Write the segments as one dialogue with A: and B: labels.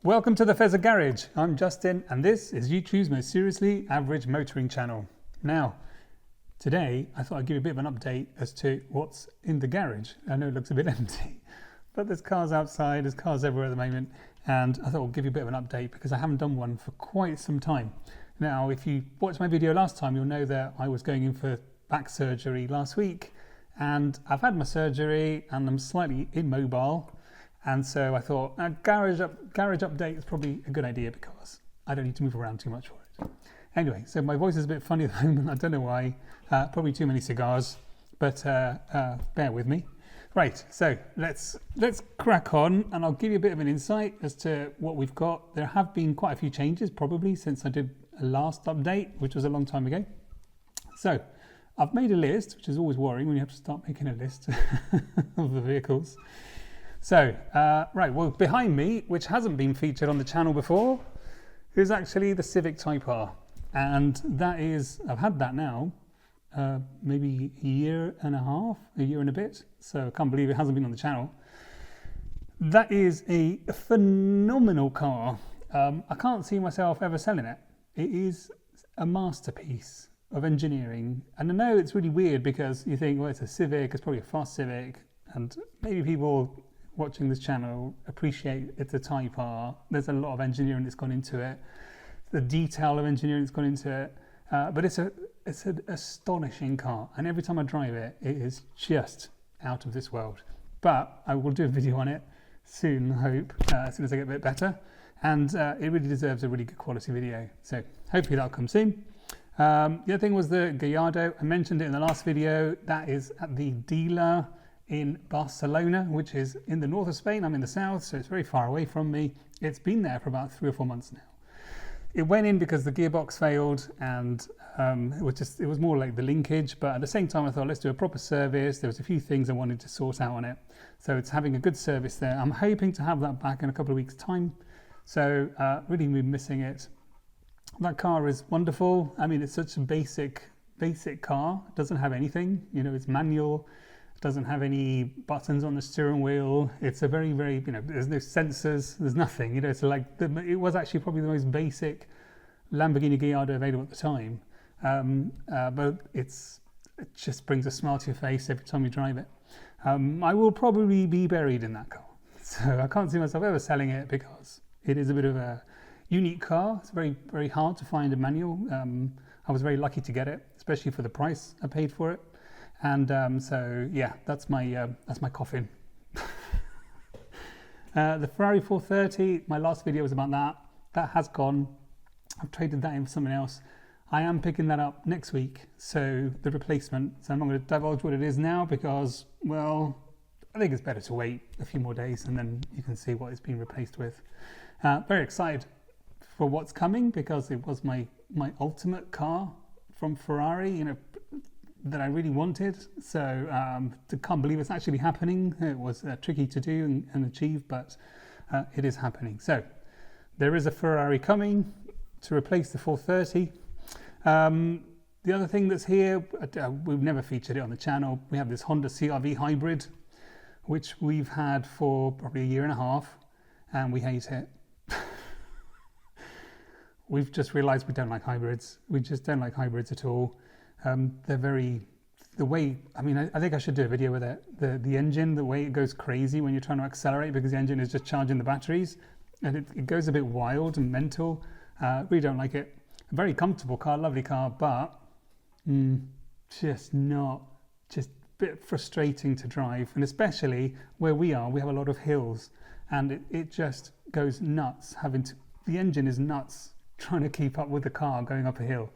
A: Welcome to the Fezza Garage. I'm Justin and this is YouTube's most seriously average motoring channel. Now, today I thought I'd give you a bit of an update as to what's in the garage. I know it looks a bit empty, but there's cars outside, there's cars everywhere at the moment, and I thought I'll give you a bit of an update because I haven't done one for quite some time. Now, if you watched my video last time, you'll know that I was going in for back surgery last week, and I've had my surgery and I'm slightly immobile. And so I thought a garage update is probably a good idea because I don't need to move around too much for it. Anyway, so my voice is a bit funny at the moment. I don't know why. Probably too many cigars, but bear with me. Right, so let's crack on, and I'll give you a bit of an insight as to what we've got. There have been quite a few changes probably since I did a last update, which was a long time ago. So I've made a list, which is always worrying when you have to start making a list of the vehicles. So, right, well, behind me, which hasn't been featured on the channel before, is actually the Civic Typar. And that is, I've had that now, maybe a year and a half, a year and a bit. So I can't believe it hasn't been on the channel. That is a phenomenal car. I can't see myself ever selling it. It is a masterpiece of engineering. And I know it's really weird because you think, well, it's a Civic, it's probably a fast Civic. And maybe people watching this channel appreciate it's a Typar. There's a lot of engineering that's gone into it, the detail of engineering that's gone into it, but it's an astonishing car, and every time I drive it, it is just out of this world. But I will do a video on it soon, I hope, as soon as I get a bit better, and it really deserves a really good quality video, so hopefully that'll come soon. The other thing was the Gallardo. I mentioned it in the last video. That is at the dealer in Barcelona, which is in the north of Spain. I'm in the south, so it's very far away from me. It's been there for about 3 or 4 months now. It went in because the gearbox failed, and it was more like the linkage, but at the same time I thought, let's do a proper service. There was a few things I wanted to sort out on it, so it's having a good service there. I'm hoping to have that back in a couple of weeks time, so really been missing it. That car is wonderful. I mean, it's such a basic car. It doesn't have anything, you know, it's manual. Doesn't have any buttons on the steering wheel. It's a very, very, you know, there's no sensors, there's nothing, you know, it's like, it was actually probably the most basic Lamborghini Gallardo available at the time. But it just brings a smile to your face every time you drive it. I will probably be buried in that car. So I can't see myself ever selling it because it is a bit of a unique car. It's very, very hard to find a manual. I was very lucky to get it, especially for the price I paid for it. And so yeah, that's my coffin. The Ferrari 430, my last video was about that. That has gone. I've traded that in for something else. I am picking that up next week, so the replacement. So I'm not going to divulge what it is now because, well, I think it's better to wait a few more days and then you can see what it's been replaced with. Very excited for what's coming because it was my ultimate car from Ferrari, you know, that I really wanted. So I can't believe it's actually happening. It was tricky to do and achieve, but it is happening. So there is a Ferrari coming to replace the 430. The other thing that's here, we've never featured it on the channel. We have this Honda CRV Hybrid, which we've had for probably a year and a half, and we hate it. We've just realized we don't like hybrids. We just don't like hybrids at all. They're very, the way, I mean, I think I should do a video with it. The engine, the way it goes crazy when you're trying to accelerate because the engine is just charging the batteries, and it goes a bit wild and mental. Really don't like it. A very comfortable car, lovely car, but just a bit frustrating to drive. And especially where we are, we have a lot of hills, and it just goes nuts. The engine is nuts trying to keep up with the car going up a hill.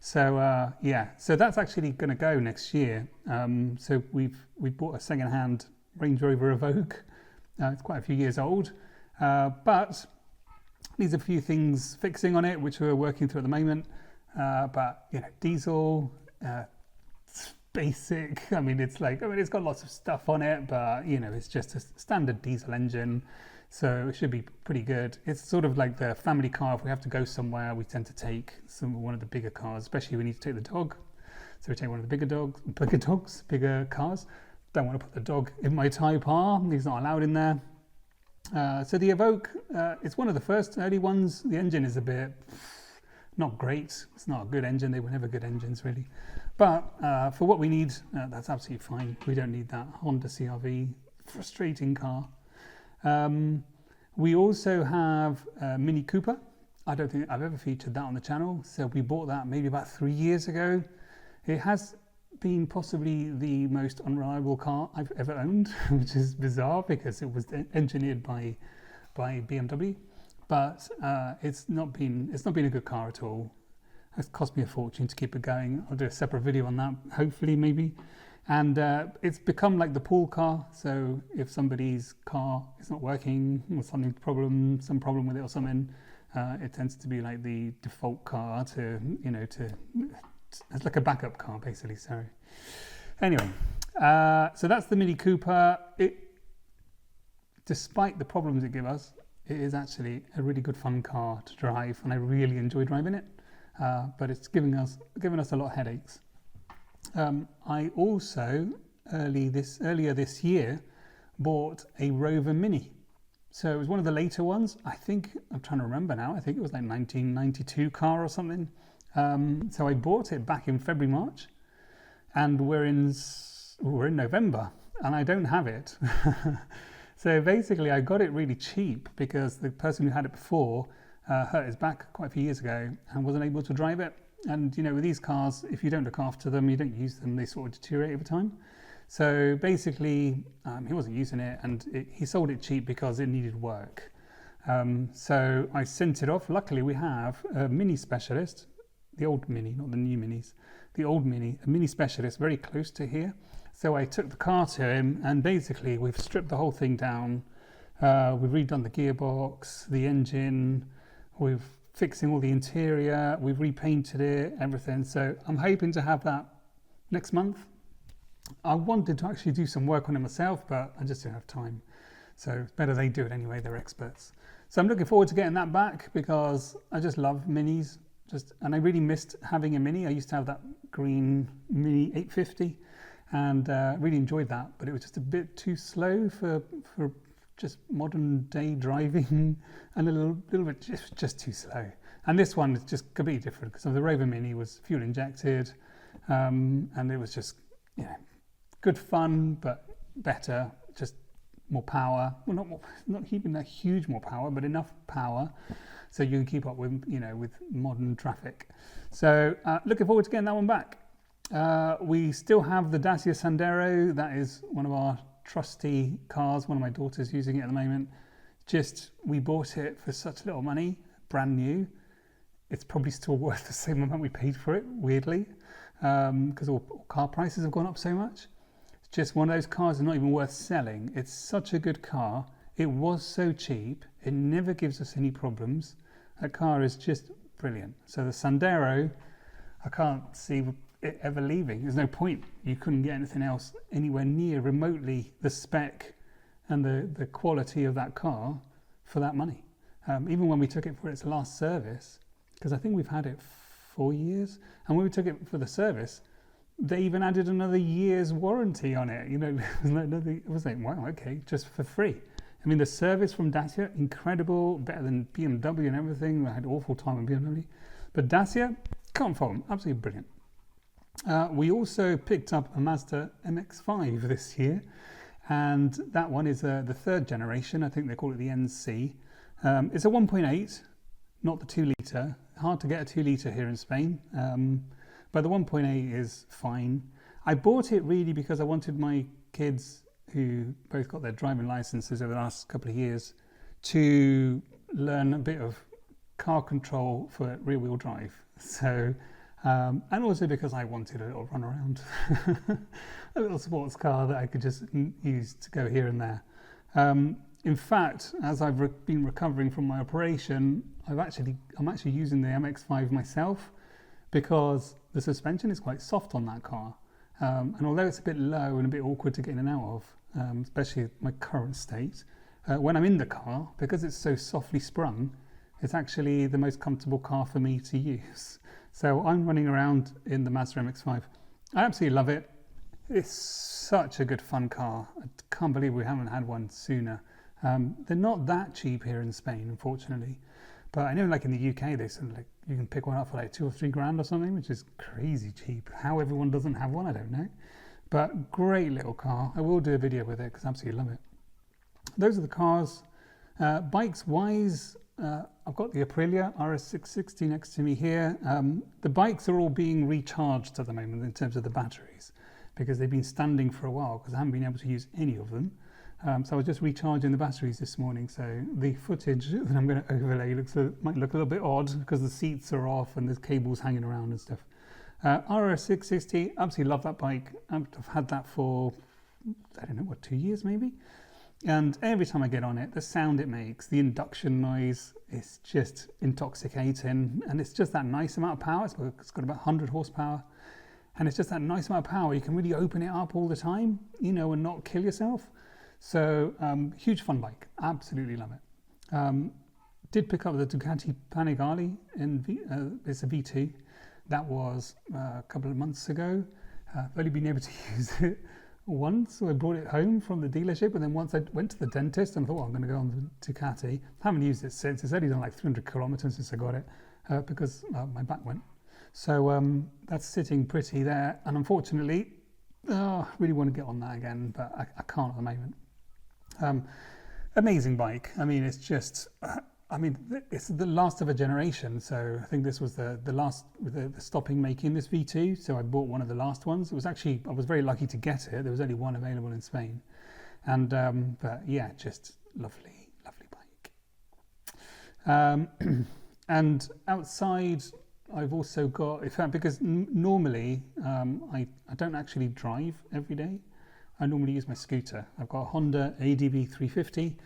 A: So yeah, so that's actually going to go next year. So we've bought a second-hand Range Rover Evoke. It's quite a few years old, but needs a few things fixing on it, which we're working through at the moment. But you know, diesel, basic. I mean, it's got lots of stuff on it, but you know, it's just a standard diesel engine. So it should be pretty good. It's sort of like the family car. If we have to go somewhere, we tend to take one of the bigger cars, especially if we need to take the dog. So we take one of the bigger cars. Don't want to put the dog in my Typar. He's not allowed in there. So the Evoke, it's one of the first early ones. The engine is a bit not great. It's not a good engine. They were never good engines really. But for what we need, that's absolutely fine. We don't need that Honda CRV, frustrating car. We also have a Mini Cooper. I don't think I've ever featured that on the channel. So we bought that maybe about 3 years ago. It has been possibly the most unreliable car I've ever owned, which is bizarre because it was engineered by BMW. But it's not been a good car at all. It's cost me a fortune to keep it going. I'll do a separate video on that, hopefully, maybe. And it's become like the pool car. So if somebody's car is not working or some problem with it or something, it tends to be like the default car to, it's like a backup car basically. Sorry. Anyway, so that's the Mini Cooper. Despite the problems it gives us, it is actually a really good fun car to drive, and I really enjoy driving it. But it's given us a lot of headaches. I also earlier this year bought a Rover Mini. So it was one of the later ones. I'm trying to remember now. I think it was like 1992 car or something. So I bought it back in February, March, and we're in November, and I don't have it. So basically, I got it really cheap because the person who had it before hurt his back quite a few years ago and wasn't able to drive it. And with these cars, if you don't look after them, you don't use them, they sort of deteriorate over time. So basically, he wasn't using it, and he sold it cheap because it needed work. So I sent it off. Luckily, we have a Mini specialist, the old Mini, not the new Minis, the old Mini, a Mini specialist very close to here. So I took the car to him, and basically we've stripped the whole thing down. We've redone the gearbox, the engine, we've fixing all the interior, we've repainted it, everything. So I'm hoping to have that next month. I wanted to actually do some work on it myself, but I just didn't have time. So it's better they do it anyway, they're experts. So I'm looking forward to getting that back because I just love Minis. And I really missed having a Mini. I used to have that green Mini 850 and really enjoyed that, but it was just a bit too slow for just modern day driving and a little bit just too slow. And this one is just completely different because the Rover Mini was fuel injected, and it was just good fun, but better, just more power. Well, not even that huge more power, but enough power so you can keep up with with modern traffic. So looking forward to getting that one back. We still have the Dacia Sandero. That is one of our trusty cars. One of my daughters using it at the moment. We bought it for such little money, brand new. It's probably still worth the same amount we paid for it, weirdly, because all car prices have gone up so much. It's just one of those cars that's not even worth selling. It's such a good car. It was so cheap. It never gives us any problems. That car is just brilliant. So the Sandero, I can't see it ever leaving. There's no point. You couldn't get anything else anywhere near remotely the spec and the quality of that car for that money. Even when we took it for its last service, because I think we've had it 4 years, and when we took it for the service, they even added another year's warranty on it. It was like, wow, okay, just for free. I mean, the service from Dacia, incredible, better than BMW and everything. I had an awful time with BMW. But Dacia, can't fault them, absolutely brilliant. We also picked up a Mazda MX5 this year, and that one is the third generation. I think they call it the NC. It's a 1.8, not the 2 litre. Hard to get a 2 litre here in Spain, but the 1.8 is fine. I bought it really because I wanted my kids, who both got their driving licenses over the last couple of years, to learn a bit of car control for rear-wheel drive. So, and also because I wanted a little run around, a little sports car that I could just use to go here and there. In fact, as I've been recovering from my operation, I'm actually using the MX5 myself because the suspension is quite soft on that car. And although it's a bit low and a bit awkward to get in and out of, especially my current state, when I'm in the car, because it's so softly sprung, it's actually the most comfortable car for me to use. So I'm running around in the Mazda MX5. I absolutely love it. It's such a good fun car. I can't believe we haven't had one sooner. They're not that cheap here in Spain, unfortunately. But I know like in the UK, they said like you can pick one up for like 2 or 3 grand or something, which is crazy cheap. How everyone doesn't have one, I don't know. But great little car. I will do a video with it because I absolutely love it. Those are the cars. Bikes wise, I've got the Aprilia RS660 next to me here. The bikes are all being recharged at the moment in terms of the batteries because they've been standing for a while because I haven't been able to use any of them. So I was just recharging the batteries this morning, so the footage that I'm going to overlay might look a little bit odd because the seats are off and there's cables hanging around and stuff. RS660, absolutely love that bike. I've had that for, I don't know, what, 2 years maybe? And every time I get on it, the sound it makes, the induction noise, is just intoxicating. And it's just that nice amount of power. It's got about 100 horsepower. And it's just that nice amount of power. You can really open it up all the time, you know, and not kill yourself. So huge fun bike, absolutely love it. Did pick up the Ducati Panigale it's a V2. That was a couple of months ago. I've only been able to use it once, so I brought it home from the dealership, and then once I went to the dentist and thought, well, I'm going to go on the Ducati. I haven't used it since. It's only done like 300 kilometers since I got it because my back went. So that's sitting pretty there, and unfortunately, I really want to get on that again, but I can't at the moment. Amazing bike. I mean, it's just, it's the last of a generation. So I think this was the last, the stopping making this V2. So I bought one of the last ones. It was actually, I was very lucky to get it. There was only one available in Spain. And, but yeah, just lovely, lovely bike. And outside, I've also got, in fact, because normally I don't actually drive every day. I normally use my scooter. I've got a Honda ADB 350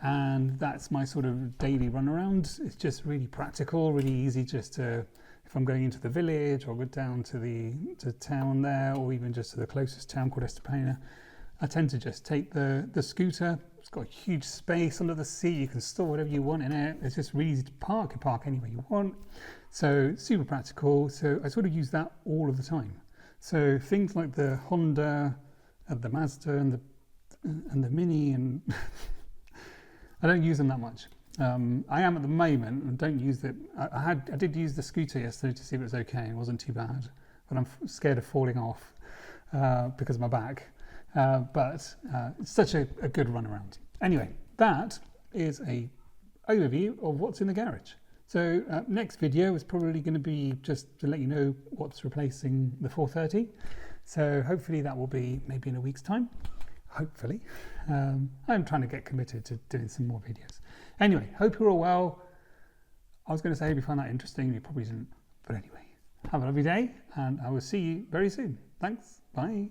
A: and that's my sort of daily run around. It's just really practical, really easy just to, if I'm going into the village or go down to town there, or even just to the closest town called Estepona, I tend to just take the scooter. It's got a huge space under the seat. You can store whatever you want in it. It's just really easy to park. You park anywhere you want. So super practical. So I sort of use that all of the time. So things like the Honda, the Mazda and the Mini, and I don't use them that much. I am at the moment and don't use it. I did use the scooter yesterday to see if it was okay. It wasn't too bad, but I'm scared of falling off because of my back. But it's such a good run around. Anyway, that is a overview of what's in the garage. So next video is probably going to be just to let you know what's replacing the 430. So hopefully that will be maybe in a week's time. Hopefully. I'm trying to get committed to doing some more videos. Anyway, hope you're all well. I was going to say if you found that interesting, you probably didn't. But anyway, have a lovely day and I will see you very soon. Thanks. Bye.